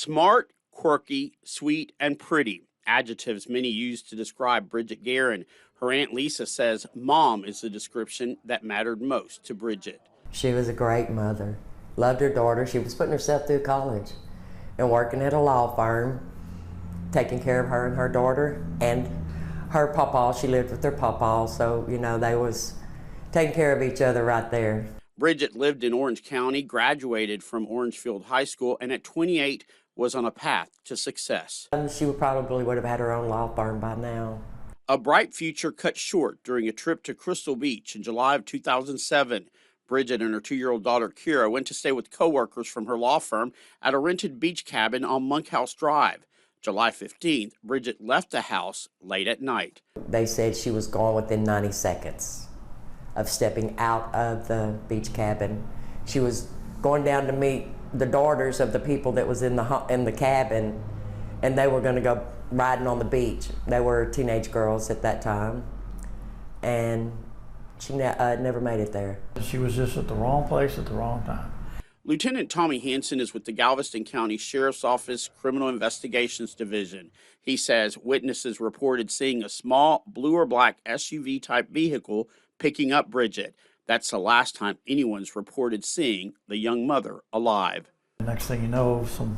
Smart, quirky, sweet, and pretty. Adjectives many use to describe Bridgette Gearen. Her Aunt Lisa says mom is the description that mattered most to Bridgette. She was a great mother. Loved her daughter. She was putting herself through college and working at a law firm, taking care of her and her daughter and her pawpaw. She lived with her pawpaw, so, they was taking care of each other right there. Bridgette lived in Orange County, graduated from Orangefield High School, and at 28 was on a path to success. She probably would have had her own law firm by now. A bright future cut short during a trip to Crystal Beach in July of 2007. Bridgette and her 2-year-old daughter, Kira, went to stay with coworkers from her law firm at a rented beach cabin on Monkhouse Drive. July 15th, Bridgette left the house late at night. They said she was gone within 90 seconds of stepping out of the beach cabin. She was going down to meet the daughters of the people that was in the cabin, and they were going to go riding on the beach. They were teenage girls at that time, and she never made it there. She was just at the wrong place at the wrong time. Lieutenant Tommy Hansen is with the Galveston County Sheriff's Office Criminal Investigations Division. He says witnesses reported seeing a small blue or black SUV-type vehicle picking up Bridgette. That's the last time anyone's reported seeing the young mother alive. The next thing you know, some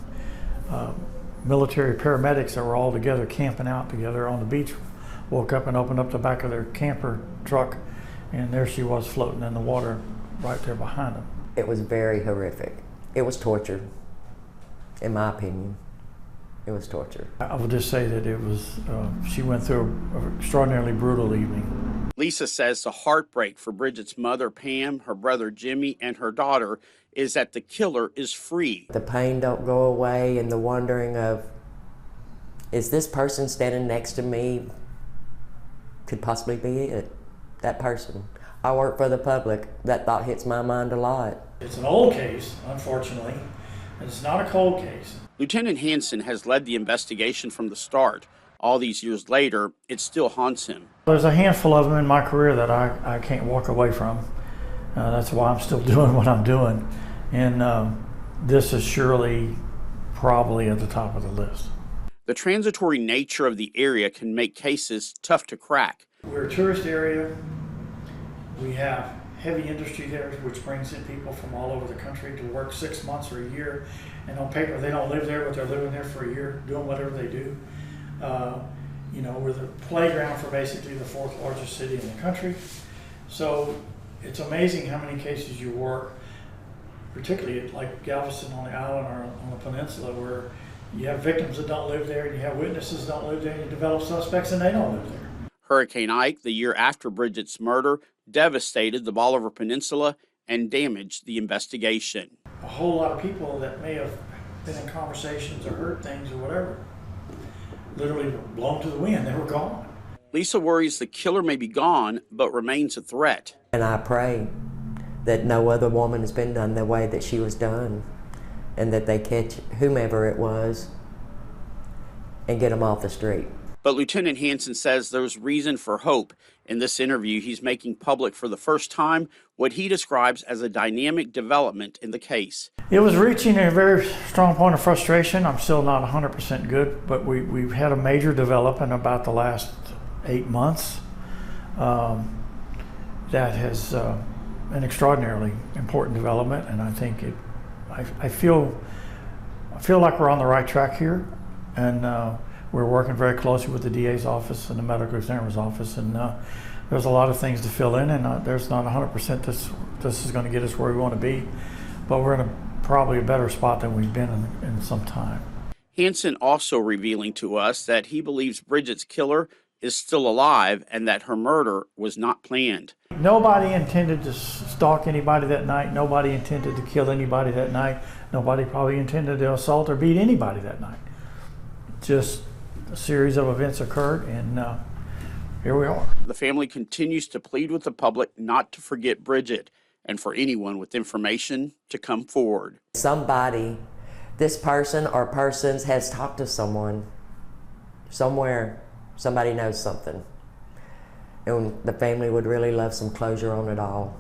military paramedics that were all together camping out together on the beach woke up and opened up the back of their camper truck, and there she was floating in the water right there behind them. It was very horrific. It was torture, in my opinion. It was torture. I would just say that it was, she went through an extraordinarily brutal evening. Lisa says the heartbreak for Bridgette's mother, Pam, her brother, Jimmy, and her daughter is that the killer is free. The pain don't go away, and the wondering of, is this person standing next to me could possibly be it, that person. I work for the public. That thought hits my mind a lot. It's an old case, unfortunately, and it's not a cold case. Lieutenant Hansen has led the investigation from the start. All these years later, it still haunts him. There's a handful of them in my career that I can't walk away from. That's why I'm still doing what I'm doing. And this is surely probably at the top of the list. The transitory nature of the area can make cases tough to crack. We're a tourist area. We have heavy industry there, which brings in people from all over the country to work 6 months or a year. And on paper, they don't live there, but they're living there for a year, doing whatever they do. We're the playground for basically the 4th largest city in the country. So it's amazing how many cases you work, particularly like Galveston on the island or on the peninsula, where you have victims that don't live there, and you have witnesses that don't live there, and you develop suspects and they don't live there. Hurricane Ike, the year after Bridgette's murder, devastated the Bolivar Peninsula and damaged the investigation. A whole lot of people that may have been in conversations or heard things or whatever literally were blown to the wind. They were gone. Lisa worries the killer may be gone, but remains a threat. And I pray that no other woman has been done the way that she was done, and that they catch whomever it was and get them off the street. But Lieutenant Hansen says there's reason for hope. In this interview, he's making public for the first time what he describes as a dynamic development in the case. It was reaching a very strong point of frustration. I'm still not 100% good, but we've had a major development about the last 8 months that has an extraordinarily important development, and I think I feel like we're on the right track here, and we're working very closely with the DA's office and the medical examiner's office, and there's a lot of things to fill in, and there's not 100% this is going to get us where we want to be, but we're in probably a better spot than we've been in some time. Hansen also revealing to us that he believes Bridgette's killer is still alive and that her murder was not planned. Nobody intended to stalk anybody that night. Nobody intended to kill anybody that night. Nobody probably intended to assault or beat anybody that night. Just a series of events occurred, and here we are. The family continues to plead with the public not to forget Bridgette, and for anyone with information to come forward. Somebody, this person or persons has talked to someone somewhere. Somebody knows something, and the family would really love some closure on it all.